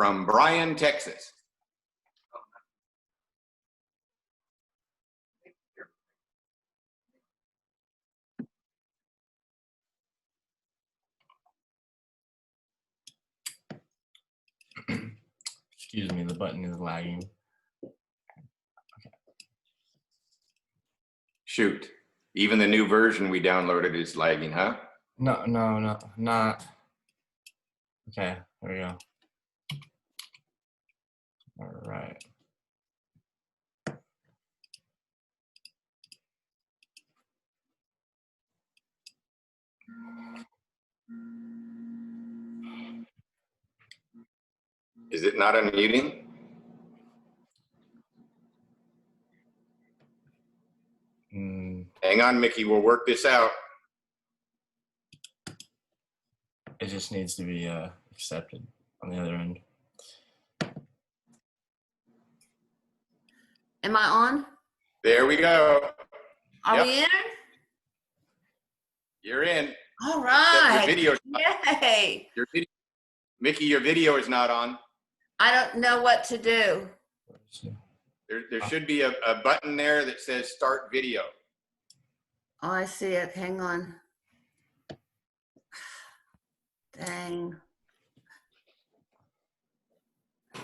from Bryan, Texas. Excuse me, the button is lagging. Shoot, even the new version we downloaded is lagging, huh? No, not. Okay, there we go. All right. Is it not unmuting? Hang on, Micki, we'll work this out. It just needs to be accepted on the other end. Am I on? There we go. Are Yep. we in? You're in. All right. Your video, Yay. Micki, your video is not on. I don't know what to do. There should be a button there that says start video. Oh, I see it. Hang on. Dang.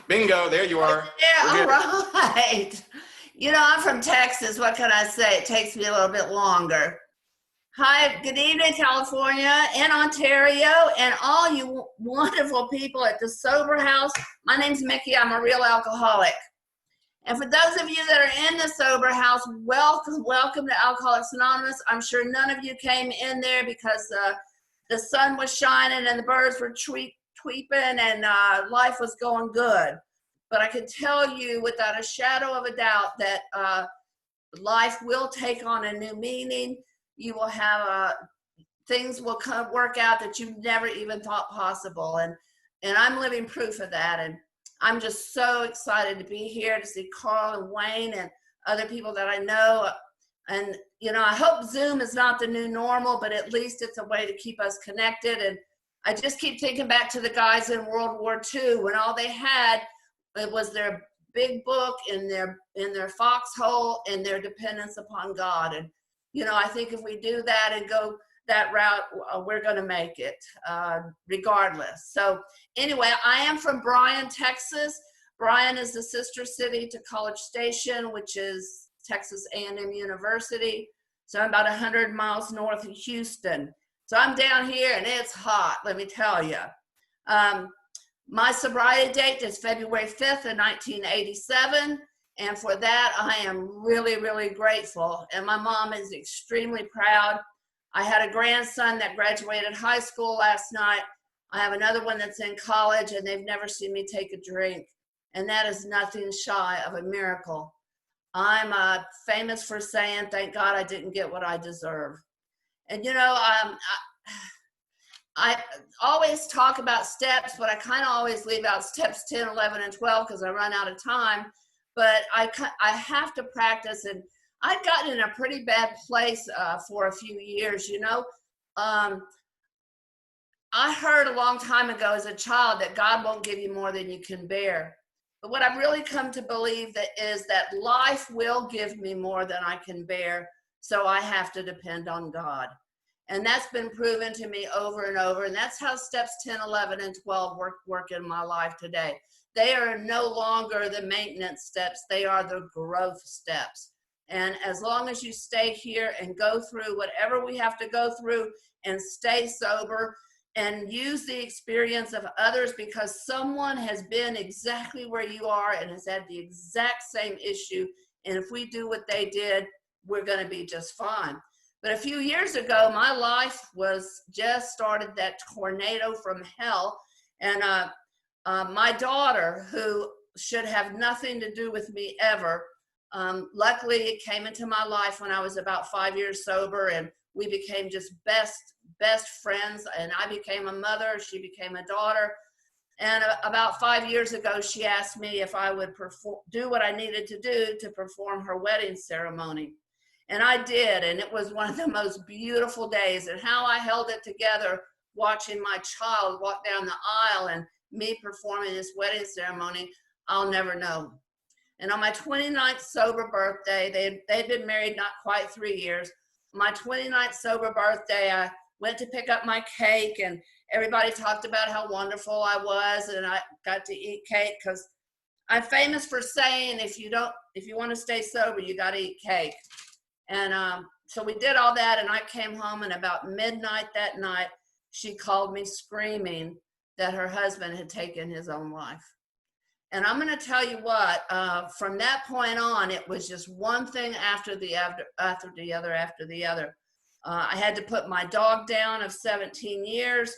Bingo, there you are. Yeah, all right. You know, I'm from Texas. What can I say? It takes me a little bit longer. Hi, good evening, California and Ontario, and all you wonderful people at the Sober House. My name's Micki. I'm a real alcoholic. And for those of you that are in the Sober House, welcome to Alcoholics Anonymous. I'm sure none of you came in there because the sun was shining and the birds were tweeping and life was going good. But I can tell you without a shadow of a doubt that life will take on a new meaning. You will have things will work out that you never even thought possible. And I'm living proof of that. And I'm just so excited to be here to see Carl and Wayne and other people that I know. And, you know, I hope Zoom is not the new normal, but at least it's a way to keep us connected. And I just keep thinking back to the guys in World War II when all they had, it was their big book in their foxhole and their dependence upon God. And, you know, I think if we do that and go that route, we're going to make it regardless. So anyway, I am from Bryan, Texas. Bryan is the sister city to College Station, which is Texas A&M University. So I'm about 100 miles north of Houston. So I'm down here and it's hot, let me tell you. My sobriety date is February 5th of 1987. And for that, I am really, really grateful. And my mom is extremely proud. I had a grandson that graduated high school last night. I have another one that's in college and they've never seen me take a drink. And that is nothing shy of a miracle. I'm famous for saying, thank God I didn't get what I deserve. And you know, I always talk about steps, but I kind of always leave out steps 10, 11, and 12 because I run out of time. But I have to practice, and I'd gotten in a pretty bad place for a few years, you know. I heard a long time ago as a child that God won't give you more than you can bear. But what I've really come to believe is that life will give me more than I can bear, so I have to depend on God. And that's been proven to me over and over, and that's how steps 10, 11, and 12 work in my life today. They are no longer the maintenance steps, they are the growth steps. And as long as you stay here and go through whatever we have to go through and stay sober and use the experience of others, because someone has been exactly where you are and has had the exact same issue. And if we do what they did, we're going to be just fine. But a few years ago, my life was just started that tornado from hell. And my daughter, who should have nothing to do with me ever, luckily it came into my life when I was about 5 years sober, and we became just best friends. And I became a mother, she became a daughter. And about 5 years ago, she asked me if I would do what I needed to do to perform her wedding ceremony. And I did, and it was one of the most beautiful days. And how I held it together watching my child walk down the aisle and me performing this wedding ceremony, I'll never know. And on my 29th sober birthday, they'd been married not quite 3 years. My 29th sober birthday, I went to pick up my cake, and everybody talked about how wonderful I was, and I got to eat cake because I'm famous for saying if you want to stay sober, you got to eat cake. And so we did all that, and I came home, and about midnight that night, she called me screaming that her husband had taken his own life. And I'm going to tell you what, from that point on, it was just one thing after the other. I had to put my dog down of 17 years.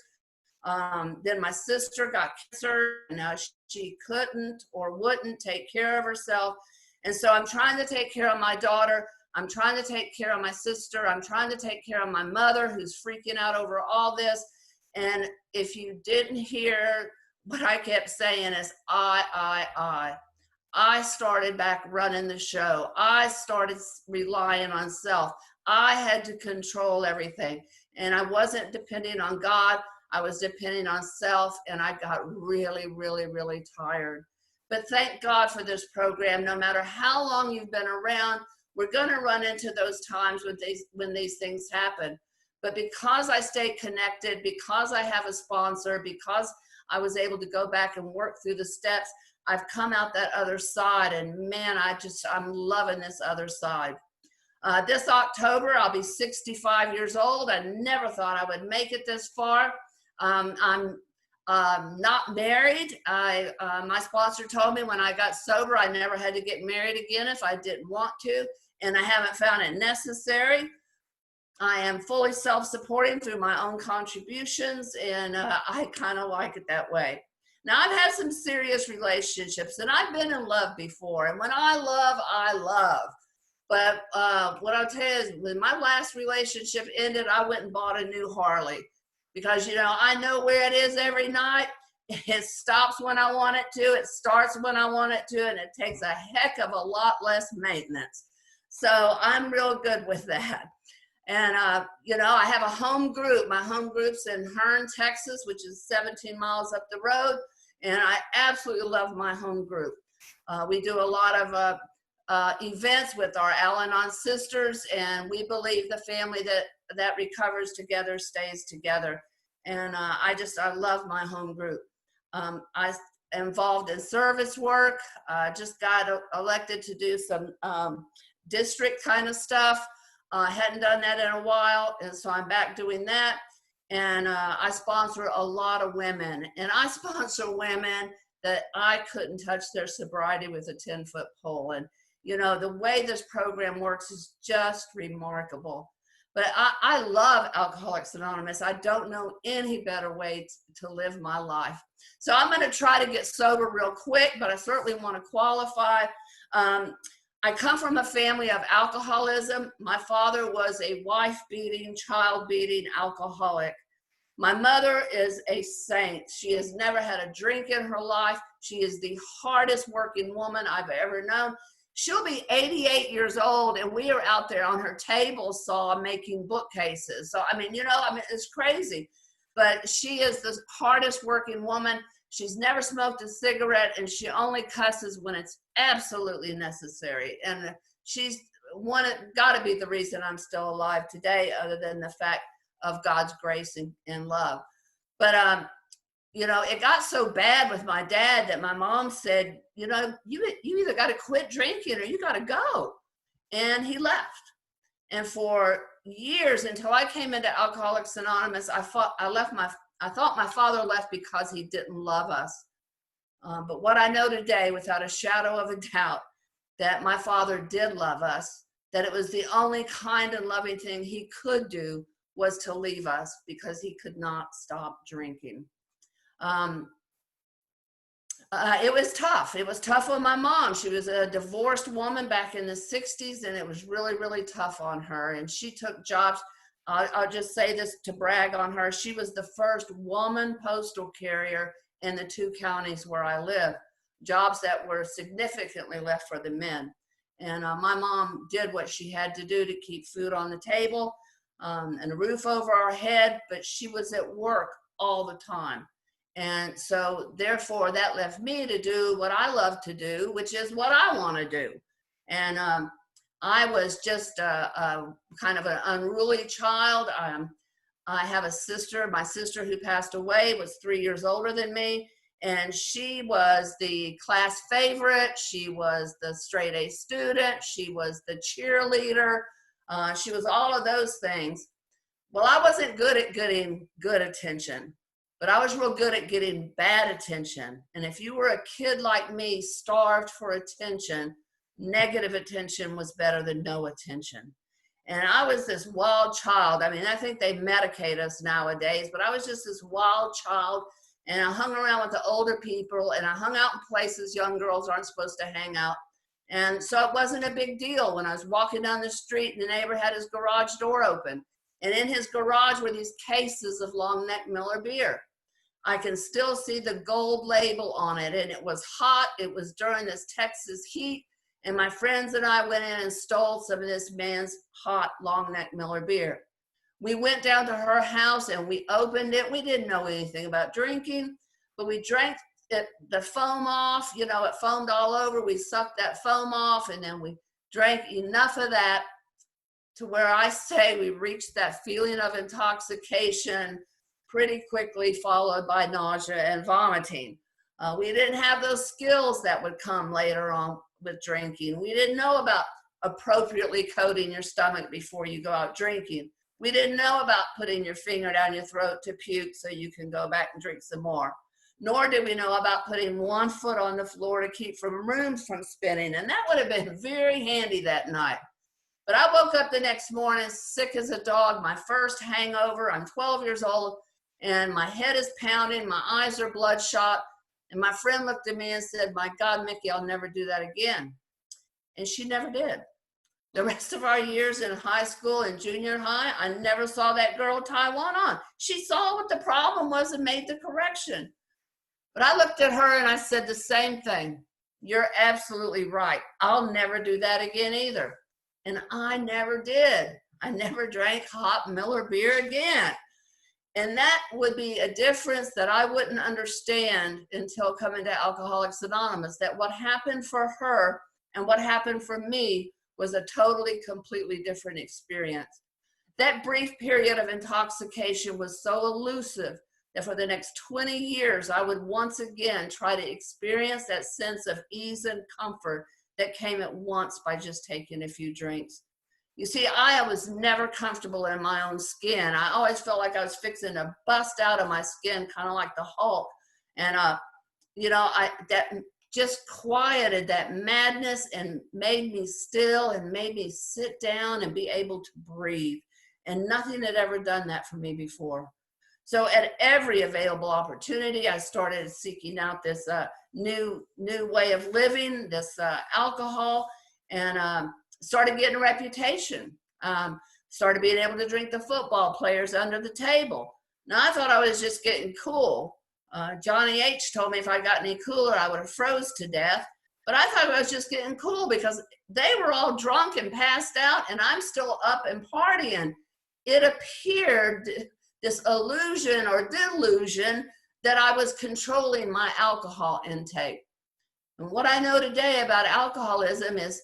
Then my sister got cancer, and she couldn't or wouldn't take care of herself. And so I'm trying to take care of my daughter. I'm trying to take care of my sister. I'm trying to take care of my mother, who's freaking out over all this. And if you didn't hear what I kept saying is I started back running the show. I started relying on self. I had to control everything. And I wasn't depending on God. I was depending on self, and I got really, really, really tired. But thank God for this program. No matter how long you've been around, we're going to run into those times when these things happen. But because I stay connected, because I have a sponsor, because I was able to go back and work through the steps, I've come out that other side, and man, I'm loving this other side. This October, I'll be 65 years old. I never thought I would make it this far. I'm not married. My sponsor told me when I got sober, I never had to get married again if I didn't want to, and I haven't found it necessary. I am fully self-supporting through my own contributions, and I kind of like it that way. Now, I've had some serious relationships, and I've been in love before, and when I love. But what I'll tell you is when my last relationship ended, I went and bought a new Harley because, I know where it is every night. It stops when I want it to. It starts when I want it to, and it takes a heck of a lot less maintenance. So I'm real good with that. And, I have a home group. My home group's in Hearn, Texas, which is 17 miles up the road. And I absolutely love my home group. We do a lot of events with our Al-Anon sisters, and we believe the family that recovers together stays together. And I love my home group. I am involved in service work. Just got elected to do some district kind of stuff. Hadn't done that in a while, and so I'm back doing that. And I sponsor a lot of women, and I sponsor women that I couldn't touch their sobriety with a 10-foot pole. And the way this program works is just remarkable. But I love Alcoholics Anonymous. I don't know any better way to live my life. So I'm going to try to get sober real quick, but I certainly want to qualify. I come from a family of alcoholism. My father was a wife-beating, child-beating alcoholic. My mother is a saint. She has never had a drink in her life. She is the hardest working woman I've ever known. She'll be 88 years old, and we are out there on her table saw making bookcases. So, it's crazy. But she is the hardest working woman. She's never smoked a cigarette, and she only cusses when it's absolutely necessary. And she's got to be the reason I'm still alive today, other than the fact of God's grace and love. But, it got so bad with my dad that my mom said, you either got to quit drinking or you got to go. And he left. And for years, until I came into Alcoholics Anonymous, I thought my father left because he didn't love us. But what I know today, without a shadow of a doubt, that my father did love us, that it was the only kind and loving thing he could do was to leave us because he could not stop drinking. It was tough. It was tough on my mom. She was a divorced woman back in the 60s, and it was really, really tough on her. And she took jobs. I'll just say this to brag on her. She was the first woman postal carrier in the 2 counties where I live, jobs that were significantly left for the men. And my mom did what she had to do to keep food on the table and a roof over our head, but she was at work all the time. And so therefore that left me to do what I love to do, which is what I want to do. And I was just a kind of an unruly child. I have a sister. My sister who passed away was 3 years older than me. And she was the class favorite. She was the straight A student. She was the cheerleader. She was all of those things. Well, I wasn't good at getting good attention, but I was real good at getting bad attention. And if you were a kid like me, starved for attention, negative attention was better than no attention. And I was this wild child. I mean, I think they medicate us nowadays, but I was just this wild child. And I hung around with the older people, and I hung out in places young girls aren't supposed to hang out. And so it wasn't a big deal when I was walking down the street and the neighbor had his garage door open. And in his garage were these cases of long neck Miller beer. I can still see the gold label on it, and it was hot. It was during this Texas heat. And my friends and I went in and stole some of this man's hot long neck Miller beer. We went down to her house and we opened it. We didn't know anything about drinking, but we drank it, the foam off. You know, it foamed all over. We sucked that foam off, and then we drank enough of that to where I say we reached that feeling of intoxication pretty quickly, followed by nausea and vomiting. We didn't have those skills that would come later on with drinking. We didn't know about appropriately coating your stomach before you go out drinking. We didn't know about putting your finger down your throat to puke so you can go back and drink some more. Nor did we know about putting one foot on the floor to keep rooms from spinning. And that would have been very handy that night. But I woke up the next morning sick as a dog, my first hangover. I'm 12 years old, and my head is pounding. My eyes are bloodshot. And my friend looked at me and said, "My God, Micki, I'll never do that again." And she never did. The rest of our years in high school and junior high, I never saw that girl tie one on. She saw what the problem was and made the correction. But I looked at her and I said the same thing. You're absolutely right. I'll never do that again either. And I never did. I never drank hot Miller beer again. And that would be a difference that I wouldn't understand until coming to Alcoholics Anonymous, that what happened for her and what happened for me was a totally, completely different experience. That brief period of intoxication was so elusive that for the next 20 years, I would once again try to experience that sense of ease and comfort that came at once by just taking a few drinks. You see, I was never comfortable in my own skin. I always felt like I was fixing to bust out of my skin, kind of like the Hulk. And, that just quieted that madness and made me still and made me sit down and be able to breathe. And nothing had ever done that for me before. So at every available opportunity, I started seeking out this new way of living, this alcohol, and started getting a reputation. Started being able to drink the football players under the table. Now, I thought I was just getting cool. Johnny H. told me if I got any cooler, I would have froze to death. But I thought I was just getting cool because they were all drunk and passed out, and I'm still up and partying. It appeared, this illusion or delusion, that I was controlling my alcohol intake. And what I know today about alcoholism is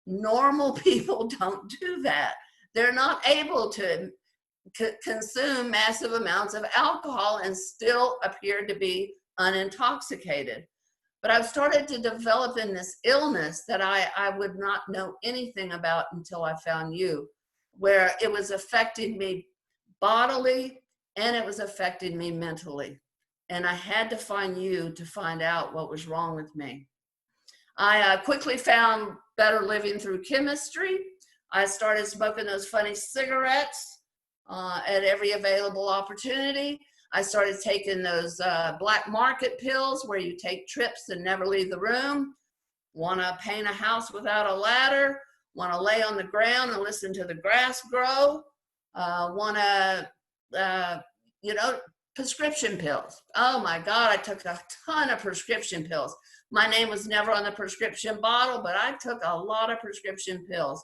normal people don't do that. They're not able to consume massive amounts of alcohol and still appear to be unintoxicated. But I've started to develop in this illness that I would not know anything about until I found you, where it was affecting me bodily and it was affecting me mentally. And I had to find you to find out what was wrong with me. I quickly found better living through chemistry. I started smoking those funny cigarettes at every available opportunity. I started taking those black market pills where you take trips and never leave the room. Want to paint a house without a ladder. Want to lay on the ground and listen to the grass grow. Want to, prescription pills. Oh my God, I took a ton of prescription pills. My name was never on the prescription bottle, but I took a lot of prescription pills.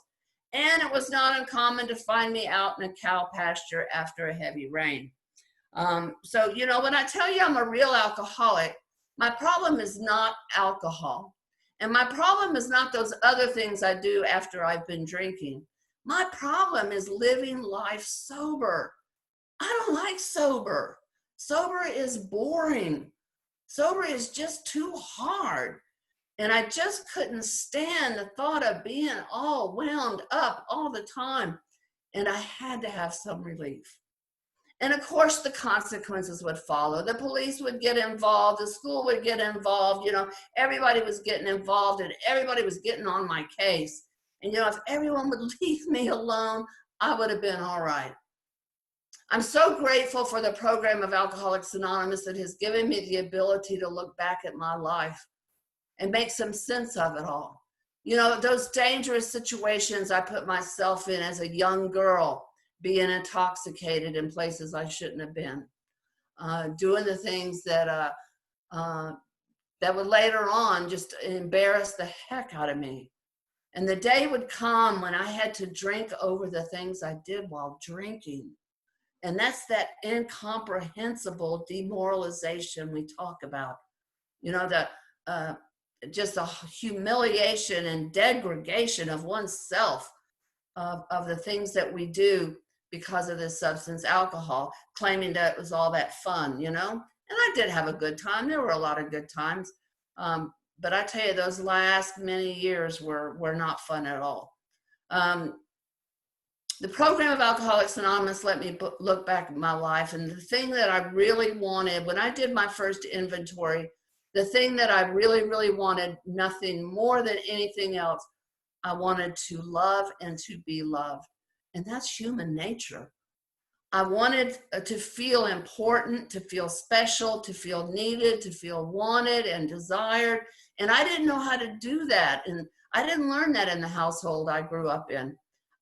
And it was not uncommon to find me out in a cow pasture after a heavy rain. So, you know, when I tell you I'm a real alcoholic, my problem is not alcohol. And my problem is not those other things I do after I've been drinking. My problem is living life sober. I don't like sober. Sober is boring. Sober is just too hard. And I just couldn't stand the thought of being all wound up all the time. And I had to have some relief. And of course, the consequences would follow. The police would get involved. The school would get involved. You know, everybody was getting involved and everybody was getting on my case. And, you know, if everyone would leave me alone, I would have been all right. I'm so grateful for the program of Alcoholics Anonymous that has given me the ability to look back at my life and make some sense of it all. You know, those dangerous situations I put myself in as a young girl, being intoxicated in places I shouldn't have been, doing the things that would later on just embarrass the heck out of me. And the day would come when I had to drink over the things I did while drinking. And that's that incomprehensible demoralization we talk about. You know, just the humiliation and degradation of oneself of the things that we do because of this substance, alcohol, claiming that it was all that fun, you know? And I did have a good time. There were a lot of good times. But I tell you, those last many years were not fun at all. The program of Alcoholics Anonymous let me look back at my life. And the thing that I really wanted, when I did my first inventory, the thing that I really, really wanted, nothing more than anything else, I wanted to love and to be loved. And that's human nature. I wanted to feel important, to feel special, to feel needed, to feel wanted and desired. And I didn't know how to do that. And I didn't learn that in the household I grew up in.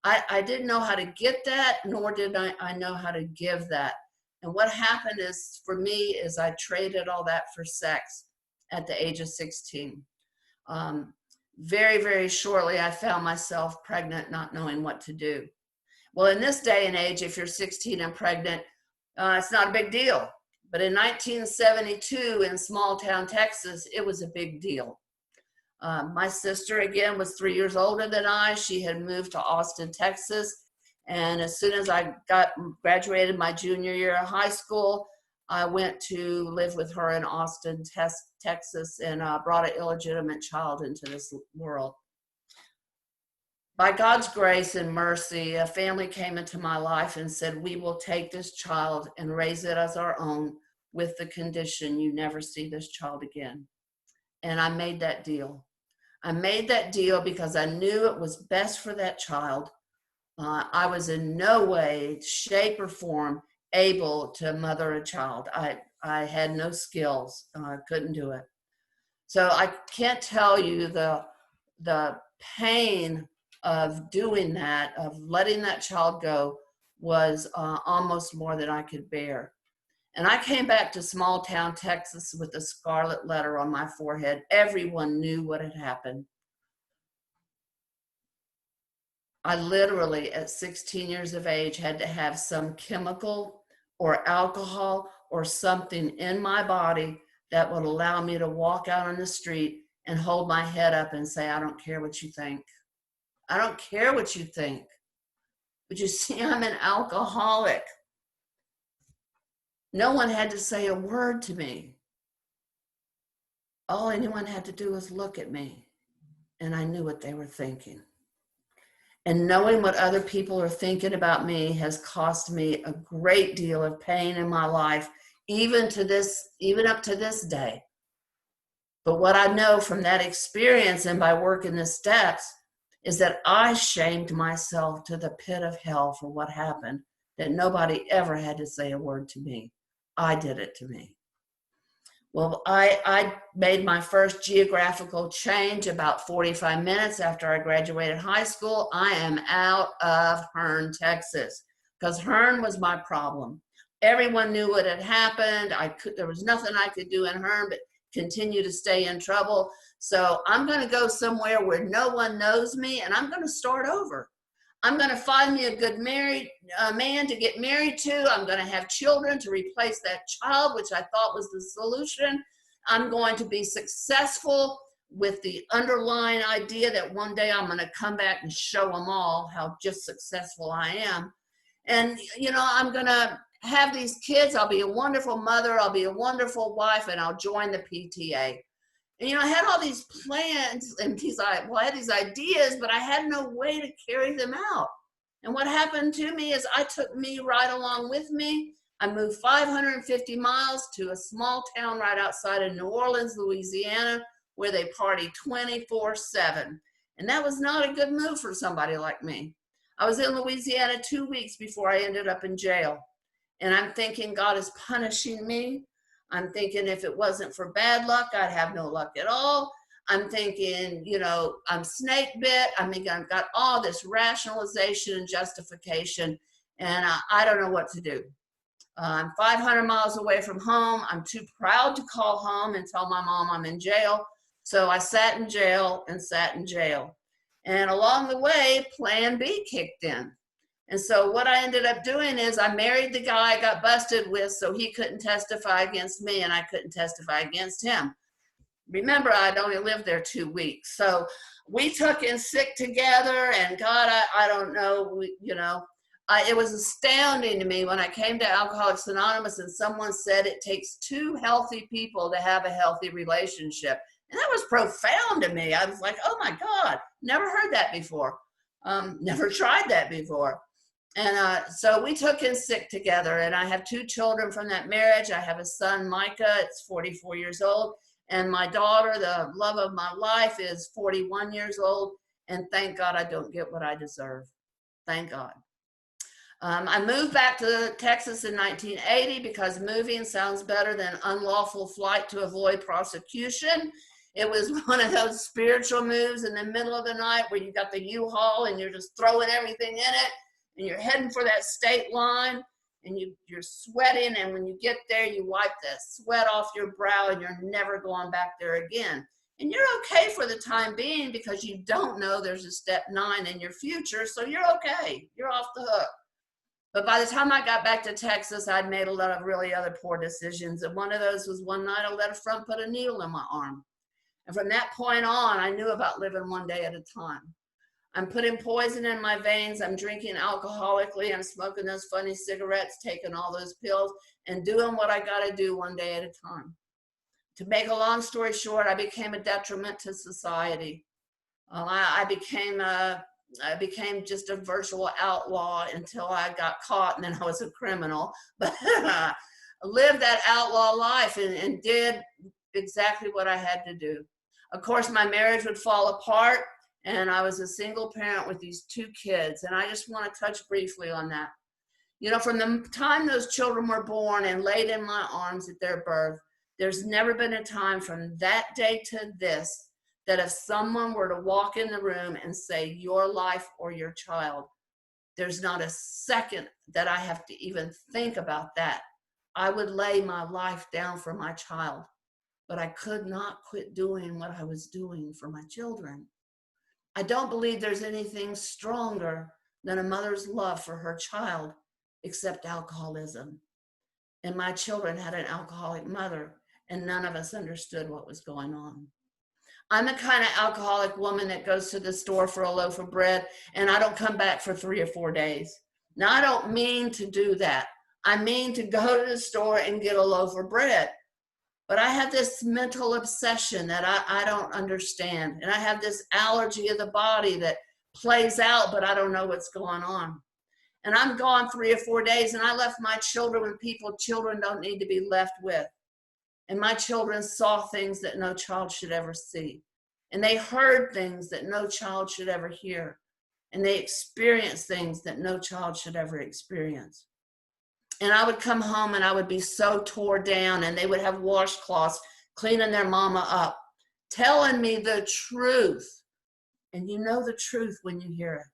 I didn't know how to get that, nor did I know how to give that. And what happened is, for me, is I traded all that for sex at the age of 16. Very, very shortly, I found myself pregnant, not knowing what to do. Well, in this day and age, if you're 16 and pregnant, it's not a big deal. But in 1972, in small town Texas, it was a big deal. My sister, again, was 3 years older than I. She had moved to Austin, Texas. And as soon as I graduated my junior year of high school, I went to live with her in Austin, Texas, and brought an illegitimate child into this world. By God's grace and mercy, a family came into my life and said, we will take this child and raise it as our own with the condition you never see this child again. And I made that deal. I made that deal because I knew it was best for that child. I was in no way, shape, or form able to mother a child. I had no skills. I couldn't do it. So I can't tell you the pain of doing that, of letting that child go, was almost more than I could bear. And I came back to small town Texas with a scarlet letter on my forehead. Everyone knew what had happened. I literally, at 16 years of age, had to have some chemical or alcohol or something in my body that would allow me to walk out on the street and hold my head up and say, I don't care what you think. I don't care what you think. But you see, I'm an alcoholic. No one had to say a word to me. All anyone had to do was look at me, and I knew what they were thinking. And knowing what other people are thinking about me has cost me a great deal of pain in my life, even up to this day. But what I know from that experience and by working the steps is that I shamed myself to the pit of hell for what happened, that nobody ever had to say a word to me. I did it to me. Well, I made my first geographical change about 45 minutes after I graduated high school. I am out of Hearn, Texas, because Hearn was my problem. Everyone knew what had happened. There was nothing I could do in Hearn but continue to stay in trouble. So I'm going to go somewhere where no one knows me, and I'm going to start over. I'm going to find me a good married man to get married to. I'm going to have children to replace that child, which I thought was the solution. I'm going to be successful with the underlying idea that one day I'm going to come back and show them all how just successful I am. And, you know, I'm going to have these kids. I'll be a wonderful mother. I'll be a wonderful wife, and I'll join the PTA. And, you know, I had all these plans and I had these ideas, but I had no way to carry them out. And what happened to me is I took me right along with me. I moved 550 miles to a small town right outside of New Orleans, Louisiana, where they party 24/7. And that was not a good move for somebody like me. I was in Louisiana 2 weeks before I ended up in jail. And I'm thinking God is punishing me. I'm thinking if it wasn't for bad luck, I'd have no luck at all. I'm thinking, you know, I'm snake bit. I mean, I've got all this rationalization and justification, and I don't know what to do. I'm 500 miles away from home. I'm too proud to call home and tell my mom I'm in jail. So I sat in jail and sat in jail. And along the way, Plan B kicked in. And so what I ended up doing is I married the guy I got busted with so he couldn't testify against me and I couldn't testify against him. Remember, I'd only lived there 2 weeks. So we took in sick together, and God, I don't know, it was astounding to me when I came to Alcoholics Anonymous and someone said it takes 2 healthy people to have a healthy relationship. And that was profound to me. I was like, oh my God, never heard that before. Never tried that before. And so we took in sick together, and I have 2 children from that marriage. I have a son, Micah, it's 44 years old. And my daughter, the love of my life, is 41 years old. And thank God I don't get what I deserve. Thank God. I moved back to Texas in 1980 because moving sounds better than unlawful flight to avoid prosecution. It was one of those spiritual moves in the middle of the night where you got the U-Haul and you're just throwing everything in it and you're heading for that state line and you're sweating, and when you get there, you wipe that sweat off your brow and you're never going back there again. And you're okay for the time being because you don't know there's a step 9 in your future, so you're okay. You're off the hook. But by the time I got back to Texas, I'd made a lot of really other poor decisions. And one of those was one night I let a friend put a needle in my arm. And from that point on, I knew about living one day at a time. I'm putting poison in my veins. I'm drinking alcoholically. I'm smoking those funny cigarettes, taking all those pills, and doing what I got to do one day at a time. To make a long story short, I became a detriment to society. I became just a virtual outlaw until I got caught, and then I was a criminal. But I lived that outlaw life and did exactly what I had to do. Of course, my marriage would fall apart, and I was a single parent with these 2 kids. And I just want to touch briefly on that. You know, from the time those children were born and laid in my arms at their birth, there's never been a time from that day to this that if someone were to walk in the room and say your life or your child, there's not a second that I have to even think about that. I would lay my life down for my child, but I could not quit doing what I was doing for my children. I don't believe there's anything stronger than a mother's love for her child except alcoholism. And my children had an alcoholic mother, and none of us understood what was going on. I'm the kind of alcoholic woman that goes to the store for a loaf of bread and I don't come back for 3 or 4 days. Now, I don't mean to do that. I mean to go to the store and get a loaf of bread. But I have this mental obsession that I don't understand. And I have this allergy of the body that plays out, but I don't know what's going on. And I'm gone 3 or 4 days, and I left my children with people children don't need to be left with. And my children saw things that no child should ever see. And they heard things that no child should ever hear. And they experienced things that no child should ever experience. And I would come home and I would be so tore down, and they would have washcloths cleaning their mama up, telling me the truth. And you know the truth when you hear it.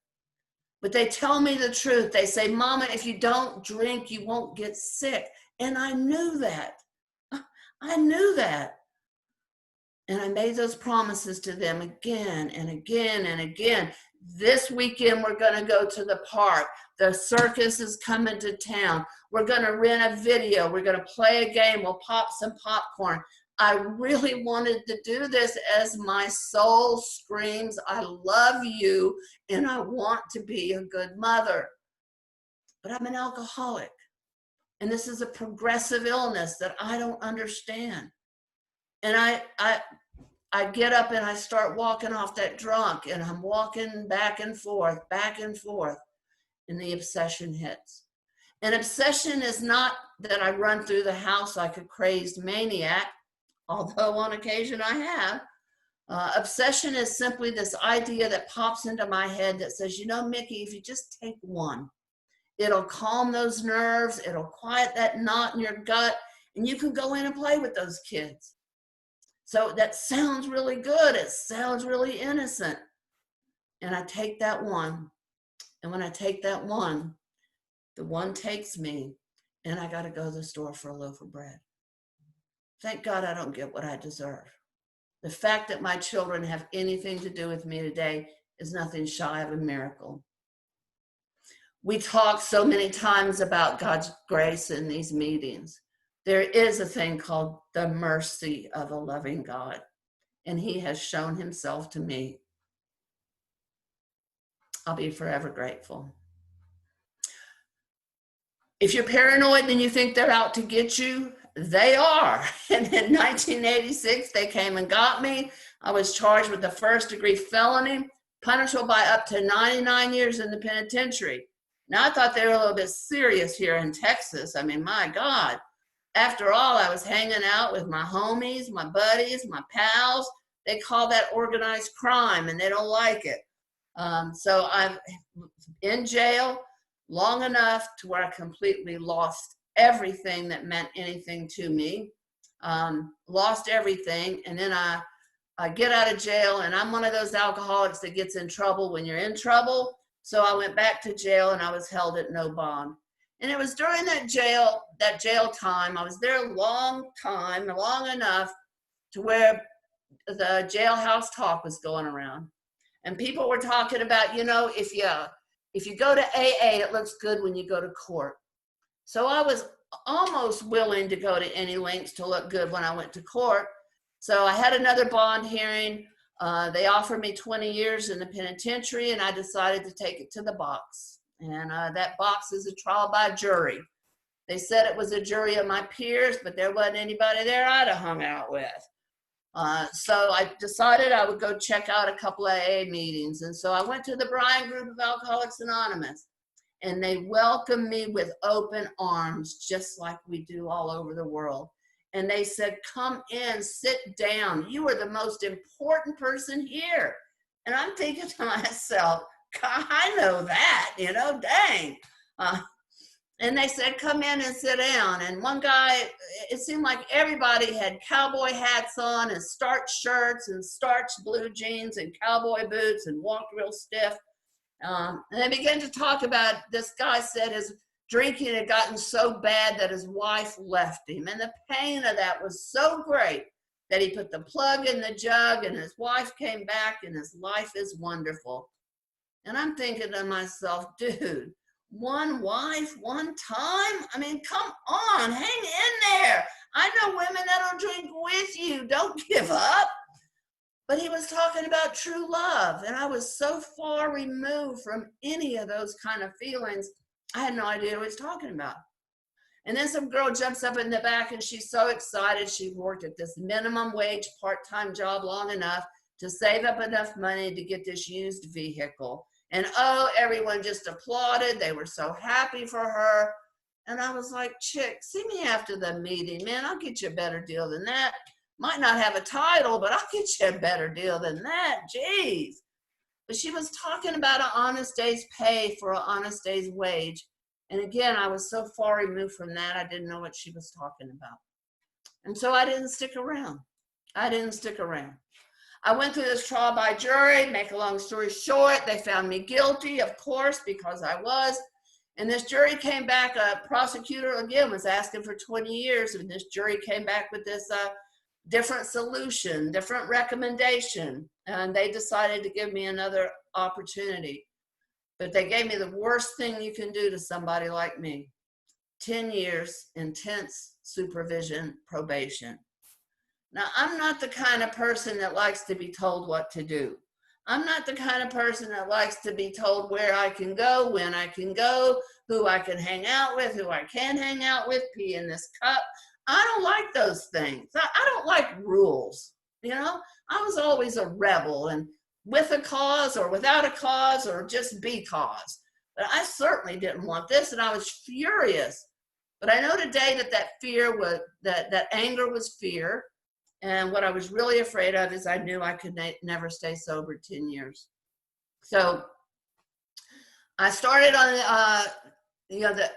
But they tell me the truth. They say, Mama, if you don't drink, you won't get sick. And I knew that. I knew that. And I made those promises to them again and again and again. This weekend, we're going to go to the park. The circus is coming to town. We're going to rent a video. We're going to play a game. We'll pop some popcorn. I really wanted to do this as my soul screams, I love you, and I want to be a good mother. But I'm an alcoholic, and this is a progressive illness that I don't understand. And I get up and I start walking off that drunk, and I'm walking back and forth, and the obsession hits. And obsession is not that I run through the house like a crazed maniac, although on occasion I have. Obsession is simply this idea that pops into my head that says, you know, Micki, if you just take one, it'll calm those nerves, it'll quiet that knot in your gut, and you can go in and play with those kids. So that sounds really good. It sounds really innocent. And I take that one. And when I take that one, the one takes me, and I got to go to the store for a loaf of bread. Thank God I don't get what I deserve. The fact that my children have anything to do with me today is nothing shy of a miracle. We talk so many times about God's grace in these meetings. There is a thing called the mercy of a loving God, and he has shown himself to me. I'll be forever grateful. If you're paranoid and you think they're out to get you, they are. And in 1986, they came and got me. I was charged with a first-degree felony, punishable by up to 99 years in the penitentiary. Now, I thought they were a little bit serious here in Texas. I mean, my God. After all, I was hanging out with my homies, my buddies, my pals. They call that organized crime, and they don't like it. So I'm in jail long enough to where I completely lost everything that meant anything to me. Lost everything, and then I get out of jail, and I'm one of those alcoholics that gets in trouble when you're in trouble. So I went back to jail, and I was held at no bond. And it was during that jail time, I was there a long time, long enough to where the jailhouse talk was going around. And people were talking about, you know, if you go to AA, it looks good when you go to court. So I was almost willing to go to any lengths to look good when I went to court. So I had another bond hearing. They offered me 20 years in the penitentiary, and I decided to take it to the box. And that box is a trial by jury. They said it was a jury of my peers, but there wasn't anybody there I'd have hung out with. So I decided I would go check out a couple of AA meetings. And so I went to the Bryan group of Alcoholics Anonymous, and they welcomed me with open arms, just like we do all over the world. And they said, come in, sit down. You are the most important person here. And I'm thinking to myself, God, I know that, you know, dang. And they said, come in and sit down. And one guy, it seemed like everybody had cowboy hats on and starched shirts and starched blue jeans and cowboy boots and walked real stiff. And they began to talk about, this guy said his drinking had gotten so bad that his wife left him. And the pain of that was so great that he put the plug in the jug, and his wife came back, and his life is wonderful. And I'm thinking to myself, dude, one wife, one time? I mean, come on, hang in there. I know women that'll drink with you. Don't give up. But he was talking about true love, and I was so far removed from any of those kind of feelings, I had no idea what he was talking about. And then some girl jumps up in the back, and she's so excited. She worked at this minimum wage part-time job long enough to save up enough money to get this used vehicle. And oh, everyone just applauded. They were so happy for her. And I was like, chick, see me after the meeting, man. I'll get you a better deal than that. Might not have a title, but I'll get you a better deal than that. Jeez. But she was talking about an honest day's pay for an honest day's wage. And again, I was so far removed from that, I didn't know what she was talking about. And so I didn't stick around. I went through this trial by jury. Make a long story short, they found me guilty, of course, because I was. And this jury came back, a prosecutor, again, was asking for 20 years. And this jury came back with this different solution, different recommendation. And they decided to give me another opportunity. But they gave me the worst thing you can do to somebody like me. 10 years, intense supervision, probation. Now, I'm not the kind of person that likes to be told what to do. I'm not the kind of person that likes to be told where I can go, when I can go, who I can hang out with, who I can hang out with, pee in this cup. I don't like those things. I don't like rules. You know, I was always a rebel, and with a cause or without a cause or just because. But I certainly didn't want this, and I was furious. But I know today that fear was, that anger was fear. And what I was really afraid of is I knew I could never stay sober 10 years. So I started on,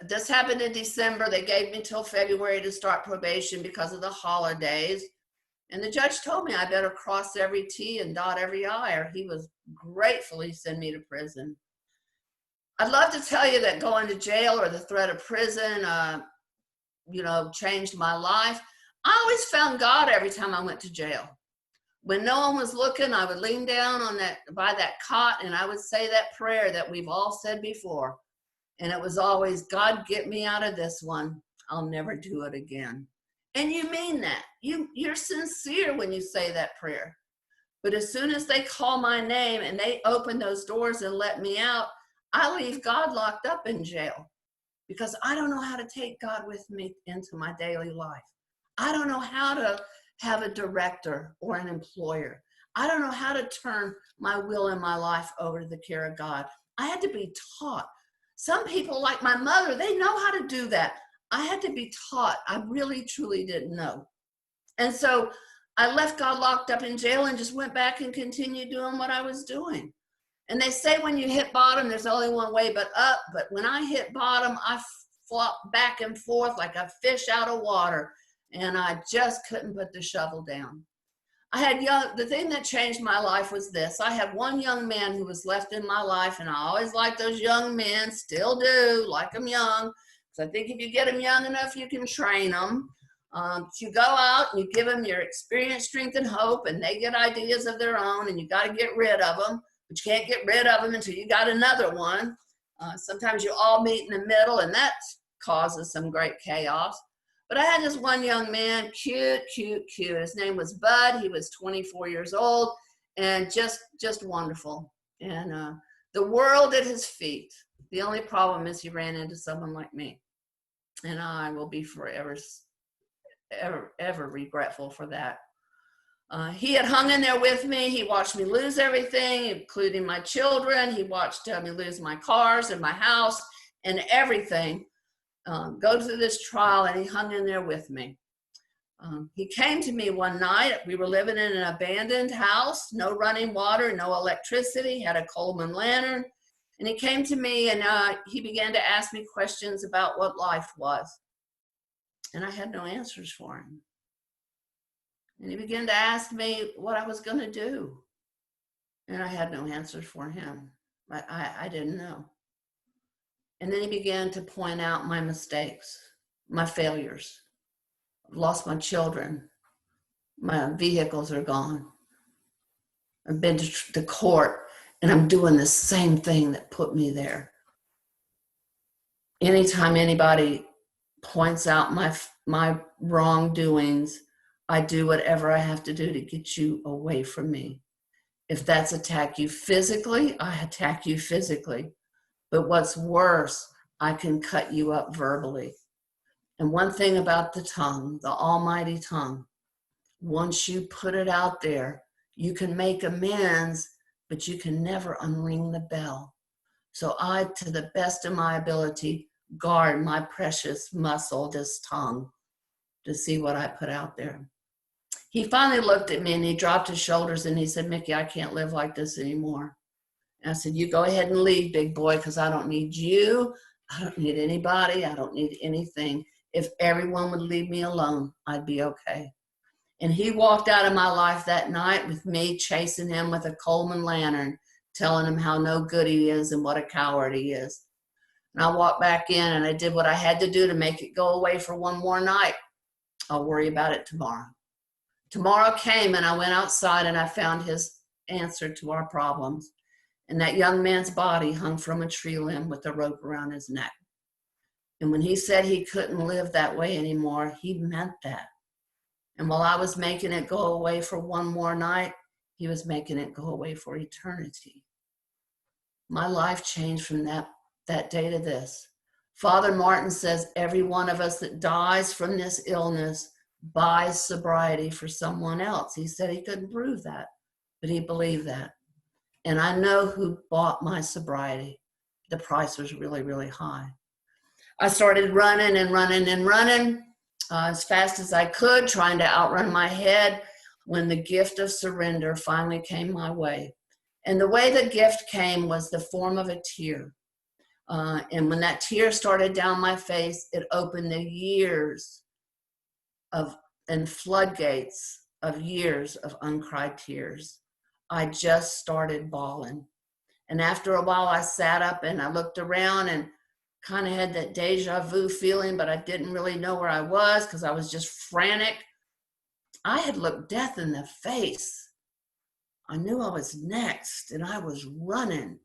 this happened in December. They gave me till February to start probation because of the holidays. And the judge told me I better cross every T and dot every I, or he was gratefully send me to prison. I'd love to tell you that going to jail or the threat of prison, changed my life. I always found God every time I went to jail. When no one was looking, I would lean down by that cot and I would say that prayer that we've all said before. And it was always, God, get me out of this one. I'll never do it again. And you mean that. You're sincere when you say that prayer. But as soon as they call my name and they open those doors and let me out, I leave God locked up in jail because I don't know how to take God with me into my daily life. I don't know how to have a director or an employer. I don't know how to turn my will and my life over to the care of God. I had to be taught. Some people, like my mother, they know how to do that. I had to be taught. I really, truly didn't know. And so I left God locked up in jail and just went back and continued doing what I was doing. And they say when you hit bottom, there's only one way but up. But when I hit bottom, I flopped back and forth like a fish out of water. And I just couldn't put the shovel down. The thing that changed my life was this. I had one young man who was left in my life, and I always like those young men, still do, like them young. Because I think if you get them young enough, you can train them. You go out and you give them your experience, strength, and hope, and they get ideas of their own, and you got to get rid of them. But you can't get rid of them until you got another one. Sometimes you all meet in the middle, and that causes some great chaos. But I had this one young man, cute. His name was Bud. He was 24 years old and just wonderful. And the world at his feet. The only problem is he ran into someone like me. And I will be forever, ever regretful for that. He had hung in there with me. He watched me lose everything, including my children. He watched me lose my cars and my house and everything. Go through this trial, and he hung in there with me. He came to me one night. We were living in an abandoned house, no running water, no electricity, had a Coleman lantern. And he came to me and he began to ask me questions about what life was. And I had no answers for him. And he began to ask me what I was going to do. And I had no answers for him. I didn't know. And then he began to point out my mistakes, my failures. I've lost my children. My vehicles are gone. I've been to court, and I'm doing the same thing that put me there. Anytime anybody points out my wrongdoings, I do whatever I have to do to get you away from me. If that's attack you physically, I attack you physically. But what's worse, I can cut you up verbally. And one thing about the tongue, the almighty tongue, once you put it out there, you can make amends, but you can never unring the bell. So I, to the best of my ability, guard my precious muscle, this tongue, to see what I put out there. He finally looked at me and he dropped his shoulders and he said, Micki, I can't live like this anymore. And I said, you go ahead and leave, big boy, because I don't need you. I don't need anybody. I don't need anything. If everyone would leave me alone, I'd be okay. And he walked out of my life that night with me chasing him with a Coleman lantern, telling him how no good he is and what a coward he is. And I walked back in and I did what I had to do to make it go away for one more night. I'll worry about it tomorrow. Tomorrow came and I went outside and I found his answer to our problems. And that young man's body hung from a tree limb with a rope around his neck. And when he said he couldn't live that way anymore, he meant that. And while I was making it go away for one more night, he was making it go away for eternity. My life changed from that day to this. Father Martin says every one of us that dies from this illness buys sobriety for someone else. He said he couldn't prove that, but he believed that. And I know who bought my sobriety. The price was really, really high. I started running and running and running as fast as I could, trying to outrun my head, when the gift of surrender finally came my way. And the way the gift came was the form of a tear. And when that tear started down my face, it opened the years of, and floodgates of years of uncried tears. I just started bawling. And after a while, I sat up and I looked around and kind of had that deja vu feeling, but I didn't really know where I was because I was just frantic. I had looked death in the face. I knew I was next, and I was running.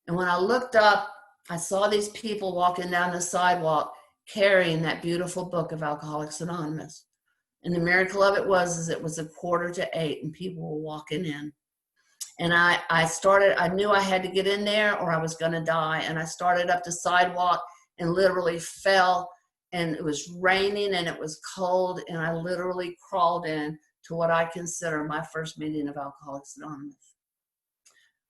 And when I looked up, I saw these people walking down the sidewalk carrying that beautiful book of Alcoholics Anonymous. And the miracle of it was it was 7:45 and people were walking in. And I knew I had to get in there or I was going to die. And I started up the sidewalk and literally fell, and it was raining and it was cold. And I literally crawled in to what I consider my first meeting of Alcoholics Anonymous.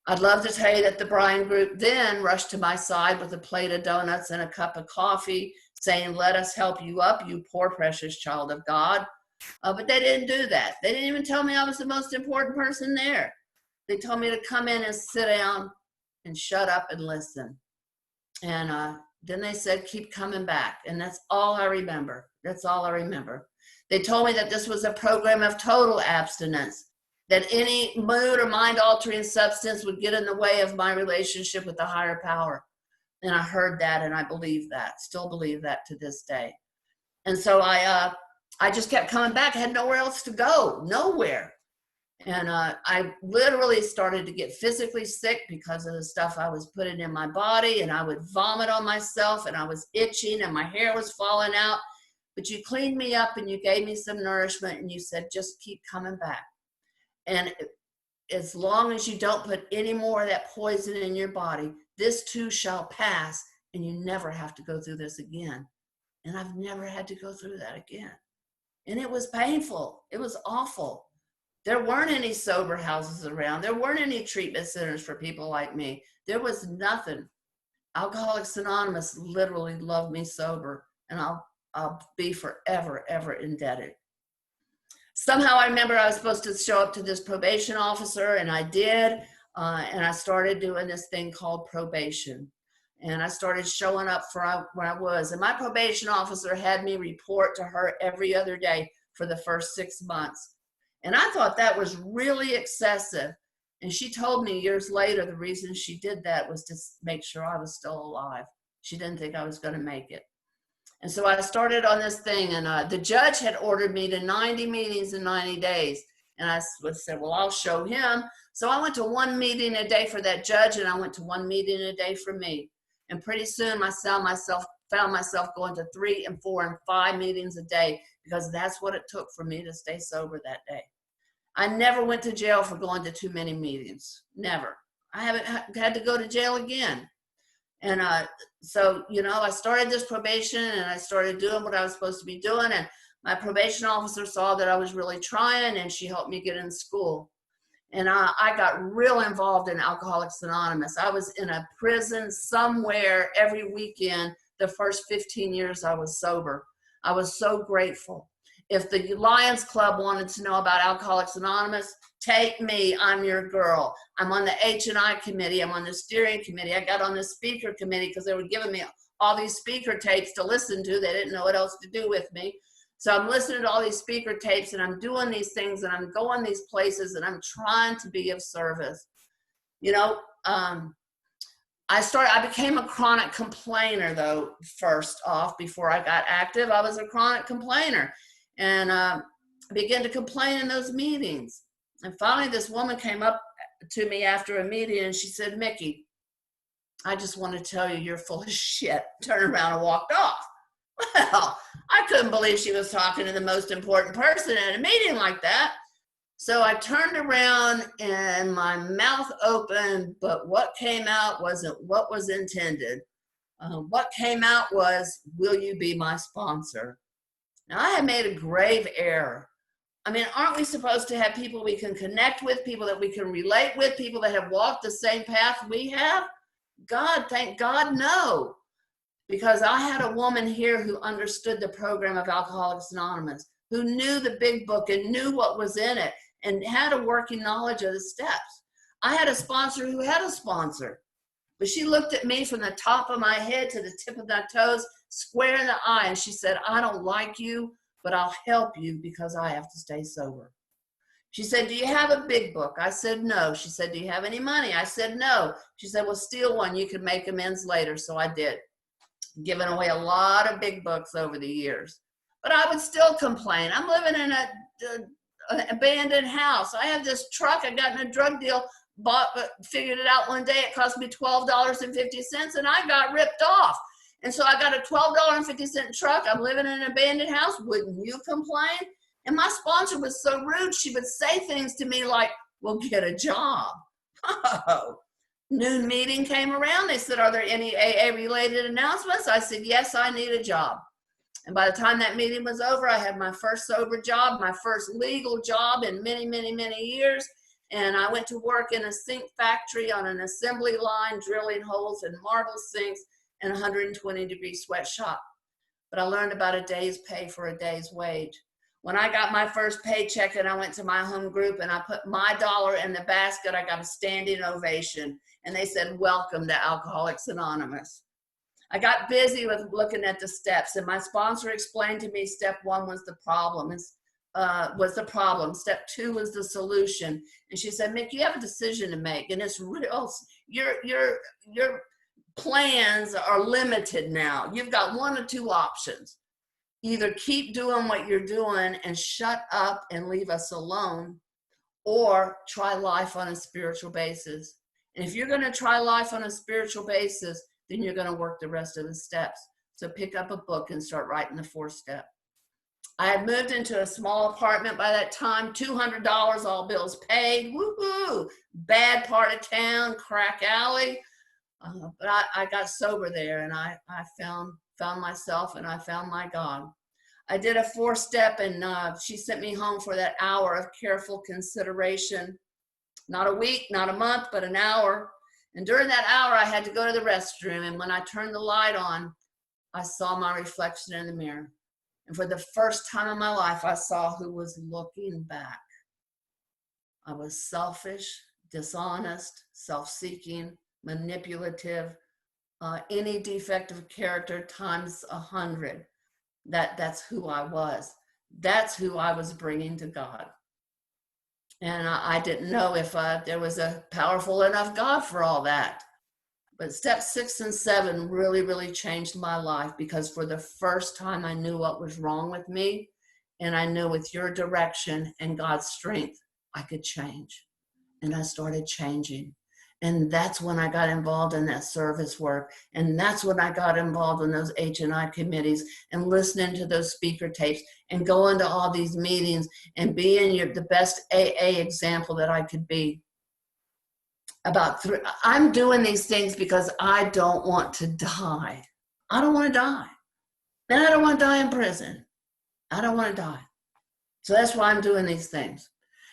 I'd love to tell you that the Bryan group then rushed to my side with a plate of donuts and a cup of coffee, saying, "Let us help you up, you poor precious child of God." But they didn't do that. They didn't even tell me I was the most important person there. They told me to come in and sit down and shut up and listen. And then they said, "Keep coming back." And that's all I remember. That's all I remember. They told me that this was a program of total abstinence, that any mood or mind-altering substance would get in the way of my relationship with the higher power. And I heard that, and I believe that, still believe that to this day. And so I just kept coming back. I had nowhere else to go, nowhere. And I literally started to get physically sick because of the stuff I was putting in my body, and I would vomit on myself, and I was itching, and my hair was falling out. But you cleaned me up, and you gave me some nourishment, and you said, "Just keep coming back. And as long as you don't put any more of that poison in your body, this too shall pass, and you never have to go through this again." And I've never had to go through that again. And it was painful. It was awful. There weren't any sober houses around. There weren't any treatment centers for people like me. There was nothing. Alcoholics Anonymous literally loved me sober, and I'll be forever, ever indebted. Somehow I remember I was supposed to show up to this probation officer, and I did, and I started doing this thing called probation. And I started showing up for where I was. And my probation officer had me report to her every other day for the first 6 months. And I thought that was really excessive. And she told me years later the reason she did that was to make sure I was still alive. She didn't think I was going to make it. And so I started on this thing, and the judge had ordered me to 90 meetings in 90 days. And I said, well, I'll show him. So I went to 1 meeting a day for that judge, and I went to 1 meeting a day for me. And pretty soon I found myself going to 3 and 4 and 5 meetings a day, because that's what it took for me to stay sober that day. I never went to jail for going to too many meetings. Never. I haven't had to go to jail again. And so, I started this probation, and I started doing what I was supposed to be doing. And my probation officer saw that I was really trying, and she helped me get in school. And I got real involved in Alcoholics Anonymous. I was in a prison somewhere every weekend the first 15 years I was sober. I was so grateful. If the Lions Club wanted to know about Alcoholics Anonymous, take me. I'm your girl. I'm on the H&I committee. I'm on the steering committee. I got on the speaker committee because they were giving me all these speaker tapes to listen to. They didn't know what else to do with me. So I'm listening to all these speaker tapes, and I'm doing these things, and I'm going these places, and I'm trying to be of service. I became a chronic complainer, though, first off. Before I got active, I was a chronic complainer. And I began to complain in those meetings. And finally, this woman came up to me after a meeting and she said, Micki, I just want to tell you you're full of shit. Turned around and walked off. Well, I couldn't believe she was talking to the most important person at a meeting like that. So I turned around and my mouth opened, but what came out wasn't what was intended. What came out was, will you be my sponsor? Now, I had made a grave error. I mean, aren't we supposed to have people we can connect with, people that we can relate with, people that have walked the same path we have? God, thank God, no. Because I had a woman here who understood the program of Alcoholics Anonymous, who knew the big book and knew what was in it and had a working knowledge of the steps. I had a sponsor who had a sponsor, but she looked at me from the top of my head to the tip of my toes, square in the eye, and she said, I don't like you, but I'll help you because I have to stay sober. She said, do you have a big book? I said, no. She said, do you have any money? I said, no. She said, well, steal one. You can make amends later. So I did. Given away a lot of big books over the years. But I would still complain. I'm living in an abandoned house. I have this truck. I got in a drug deal, figured it out one day. It cost me $12.50, and I got ripped off. And so I got a $12.50 truck. I'm living in an abandoned house. Wouldn't you complain? And my sponsor was so rude. She would say things to me like, well, get a job. Oh. Noon meeting came around. They said, are there any AA related announcements? I said, yes, I need a job. And by the time that meeting was over, I had my first sober job, my first legal job in many, many, many years. And I went to work in a sink factory on an assembly line, drilling holes in marble sinks in a 120-degree sweatshop. But I learned about a day's pay for a day's wage. When I got my first paycheck and I went to my home group and I put my dollar in the basket, I got a standing ovation. And they said, welcome to Alcoholics Anonymous. I got busy with looking at the steps, and my sponsor explained to me step 1 was the problem. Step 2 was the solution. And she said, Mick, you have a decision to make, and it's real. Your plans are limited now. You've got 1 or 2 options. Either keep doing what you're doing and shut up and leave us alone, or try life on a spiritual basis. And if you're going to try life on a spiritual basis, then you're going to work the rest of the steps. So pick up a book and start writing the 4th step. I had moved into a small apartment by that time, $200, all bills paid. Woohoo! Bad part of town, crack alley. But I got sober there, and I found myself, and I found my God. I did a 4th step, and she sent me home for that hour of careful consideration. Not a week, not a month, but an hour. And during that hour, I had to go to the restroom. And when I turned the light on, I saw my reflection in the mirror. And for the first time in my life, I saw who was looking back. I was selfish, dishonest, self-seeking, manipulative, any defect of character times 100. That's who I was. That's who I was bringing to God. And I didn't know if there was a powerful enough God for all that. But step 6 and 7 really, really changed my life, because for the first time I knew what was wrong with me. And I knew with your direction and God's strength, I could change. And I started changing. And that's when I got involved in that service work. And that's when I got involved in those H&I committees and listening to those speaker tapes and going to all these meetings and being the best AA example that I could be. I'm doing these things because I don't want to die. I don't want to die. And I don't want to die in prison. I don't want to die. So that's why I'm doing these things.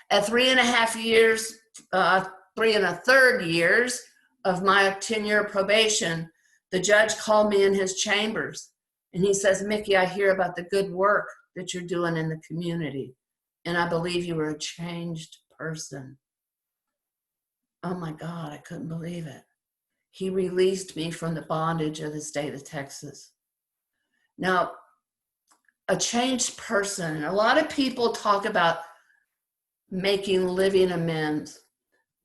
At 3.5 years, 3 1/3 years of my 10-year probation, the judge called me in his chambers, and he says, Micki, I hear about the good work that you're doing in the community, and I believe you were a changed person. Oh my God, I couldn't believe it. He released me from the bondage of the state of Texas. Now, a changed person, a lot of people talk about making living amends.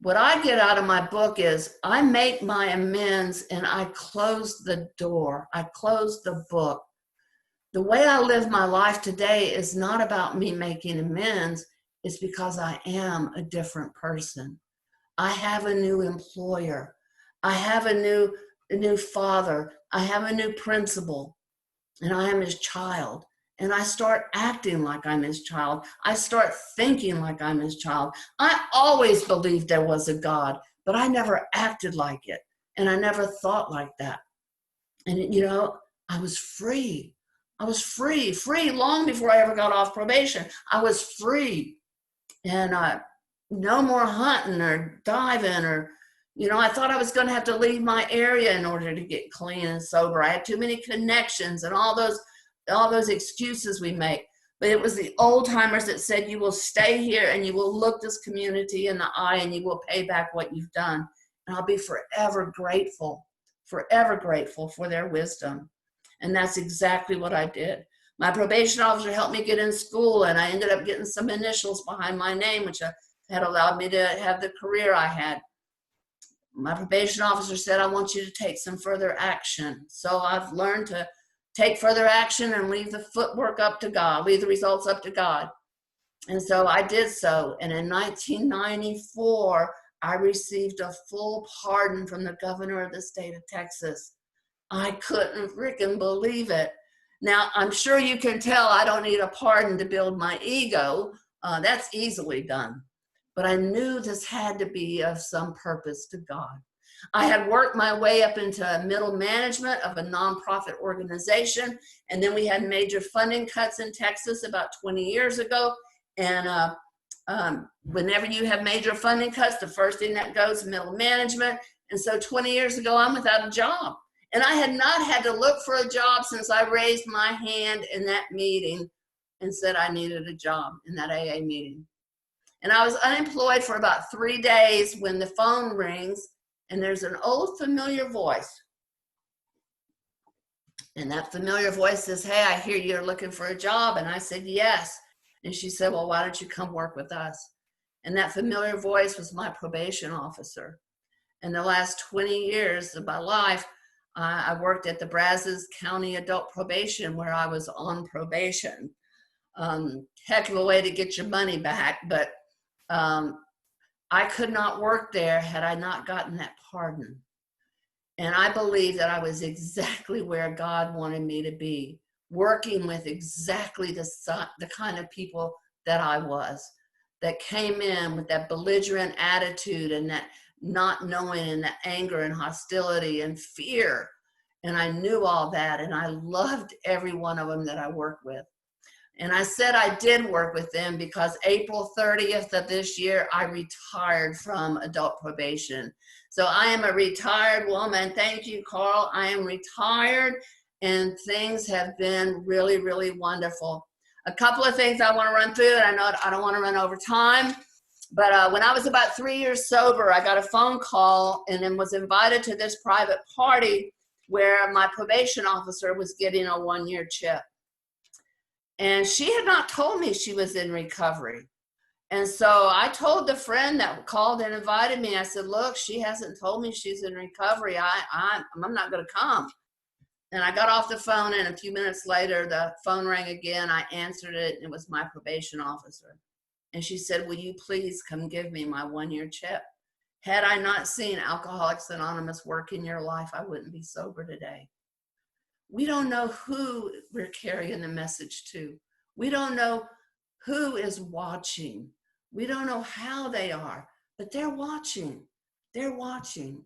What I get out of my book is I make my amends and I close the door. I close the book. The way I live my life today is not about me making amends. It's because I am a different person. I have a new employer. I have a new father. I have a new principal, and I am his child. And I start acting like I'm his child. I start thinking like I'm his child. I always believed there was a God, but I never acted like it. And I never thought like that. And, you know, I was free. I was free long before I ever got off probation. I was free. And no more hunting or diving or, you know, I thought I was going to have to leave my area in order to get clean and sober. I had too many connections and all those excuses we make. But it was the old timers that said, you will stay here and you will look this community in the eye and you will pay back what you've done. And I'll be forever grateful for their wisdom. And that's exactly what I did. My probation officer helped me get in school, and I ended up getting some initials behind my name, which had allowed me to have the career I had. My probation officer said, I want you to take some further action. So I've learned to take further action and leave the footwork up to God, leave the results up to God. And so I did so. And in 1994, I received a full pardon from the governor of the state of Texas. I couldn't freaking believe it. Now, I'm sure you can tell I don't need a pardon to build my ego. That's easily done. But I knew this had to be of some purpose to God. I had worked my way up into middle management of a nonprofit organization, and then we had major funding cuts in Texas about 20 years ago. And whenever you have major funding cuts, the first thing that goes is middle management. And so 20 years ago, I'm without a job. And I had not had to look for a job since I raised my hand in that meeting and said I needed a job in that AA meeting. And I was unemployed for about 3 days when the phone rings and there's an old familiar voice. And that familiar voice says, hey, I hear you're looking for a job. And I said, yes. And she said, well, why don't you come work with us? And that familiar voice was my probation officer. In the last 20 years of my life, I worked at the Brazos County Adult Probation where I was on probation. Heck of a way to get your money back, but I could not work there had I not gotten that pardon. And I believe that I was exactly where God wanted me to be, working with exactly the kind of people that I was, that came in with that belligerent attitude and that not knowing and that anger and hostility and fear. And I knew all that, and I loved every one of them that I worked with. And I said I did work with them because April 30th of this year, I retired from adult probation. So I am a retired woman. Thank you, Carl. I am retired, and things have been really, really wonderful. A couple of things I want to run through, and I know I don't want to run over time. But when I was about 3 years sober, I got a phone call and then was invited to this private party where my probation officer was getting a 1-year chip. And she had not told me she was in recovery. And so I told the friend that called and invited me, I said, look, she hasn't told me she's in recovery. I'm not going to come. And I got off the phone, and a few minutes later, the phone rang again. I answered it, and it was my probation officer. And she said, will you please come give me my 1-year chip? Had I not seen Alcoholics Anonymous work in your life, I wouldn't be sober today. We don't know who we're carrying the message to. We don't know who is watching. We don't know how they are, but they're watching. They're watching.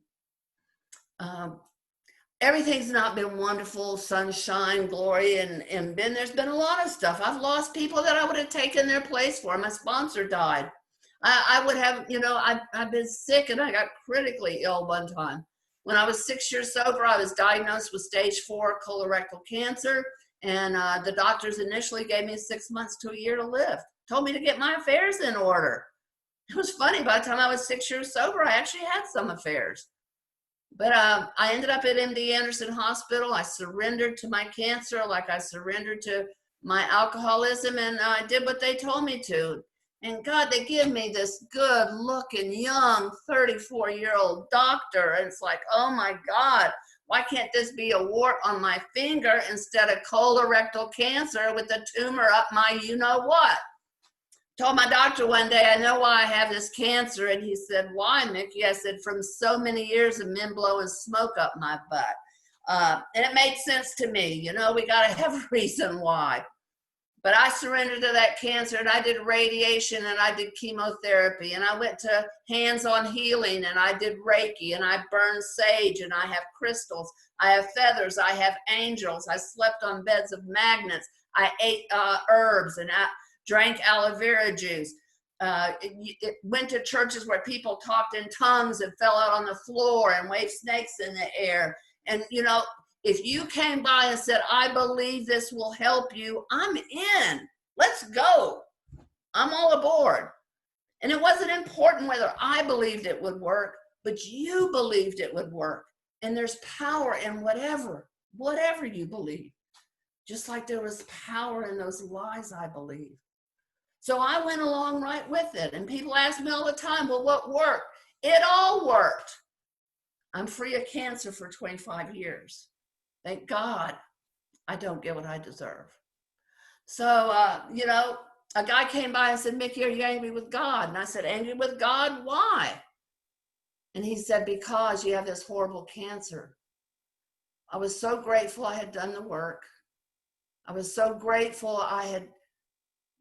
Everything's not been wonderful, sunshine, glory, and there's been a lot of stuff. I've lost people that I would have taken their place for. My sponsor died. I would have, I've been sick, and I got critically ill one time. When I was 6 years sober, I was diagnosed with stage 4 colorectal cancer, and the doctors initially gave me 6 months to a year to live. Told me to get my affairs in order. It was funny. By the time I was 6 years sober, I actually had some affairs. But I ended up at MD Anderson Hospital. I surrendered to my cancer like I surrendered to my alcoholism, and I did what they told me to. And God, they give me this good-looking, young, 34-year-old doctor. And it's like, oh, my God, why can't this be a wart on my finger instead of colorectal cancer with a tumor up my you-know-what? told my doctor one day, I know why I have this cancer. And he said, why, Micki? I said, from so many years of men blowing smoke up my butt. And it made sense to me. You know, we got to have a reason why. But I surrendered to that cancer, and I did radiation, and I did chemotherapy, and I went to hands-on healing, and I did Reiki, and I burned sage, and I have crystals, I have feathers, I have angels, I slept on beds of magnets, I ate herbs, and I drank aloe vera juice. It went to churches where people talked in tongues and fell out on the floor and waved snakes in the air. And, you know, if you came by and said, I believe this will help you, I'm in. Let's go. I'm all aboard. And it wasn't important whether I believed it would work, but you believed it would work. And there's power in whatever you believe. Just like there was power in those lies I believed. So I went along right with it. And people ask me all the time, well, what worked? It all worked. I'm free of cancer for 25 years. Thank God I don't get what I deserve. So, you know, a guy came by and said, Micki, are you angry with God? And I said, angry with God? Why? And he said, because you have this horrible cancer. I was so grateful I had done the work. I was so grateful I had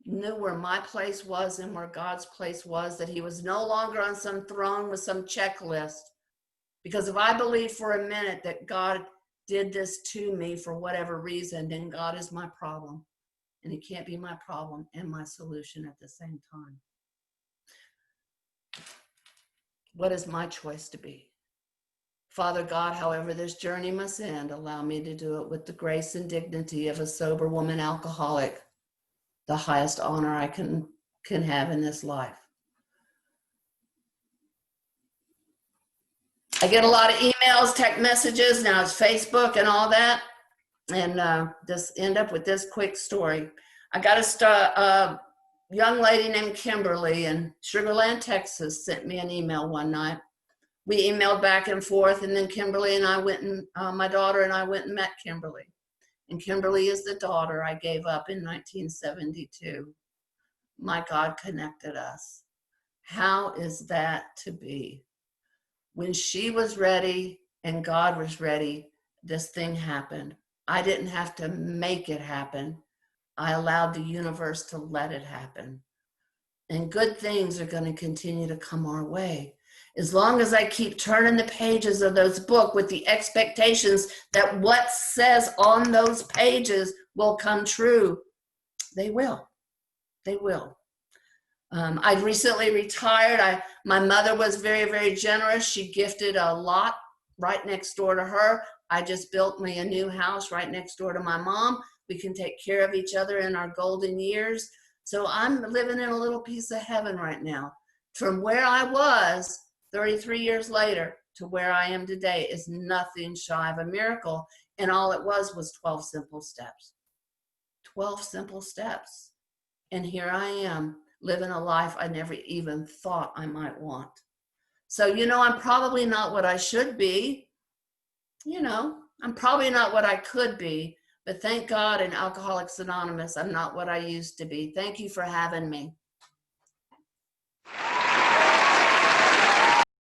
knew where my place was and where God's place was, that he was no longer on some throne with some checklist. Because if I believe for a minute that God did this to me for whatever reason, then God is my problem. And he can't be my problem and my solution at the same time. What is my choice to be? Father God, however this journey must end, allow me to do it with the grace and dignity of a sober woman alcoholic, the highest honor I can have in this life. I get a lot of emails, text messages, now it's Facebook and all that. And just end up with this quick story. I got a young lady named Kimberly in Sugar Land, Texas, sent me an email one night. We emailed back and forth, and then Kimberly and I went and, my daughter and I went and met Kimberly. And Kimberly is the daughter I gave up in 1972. My God connected us. How is that to be? When she was ready and God was ready, this thing happened. I didn't have to make it happen. I allowed the universe to let it happen. And good things are going to continue to come our way. As long as I keep turning the pages of those books with the expectations that what says on those pages will come true, they will. They will. I recently retired. My mother was very, very generous. She gifted a lot right next door to her. I just built me a new house right next door to my mom. We can take care of each other in our golden years. So I'm living in a little piece of heaven right now. From where I was 33 years later to where I am today is nothing shy of a miracle. And all it was 12 simple steps. 12 simple steps. And here I am living a life I never even thought I might want. So, you know, I'm probably not what I should be. You know, I'm probably not what I could be. But thank God in Alcoholics Anonymous, I'm not what I used to be. Thank you for having me.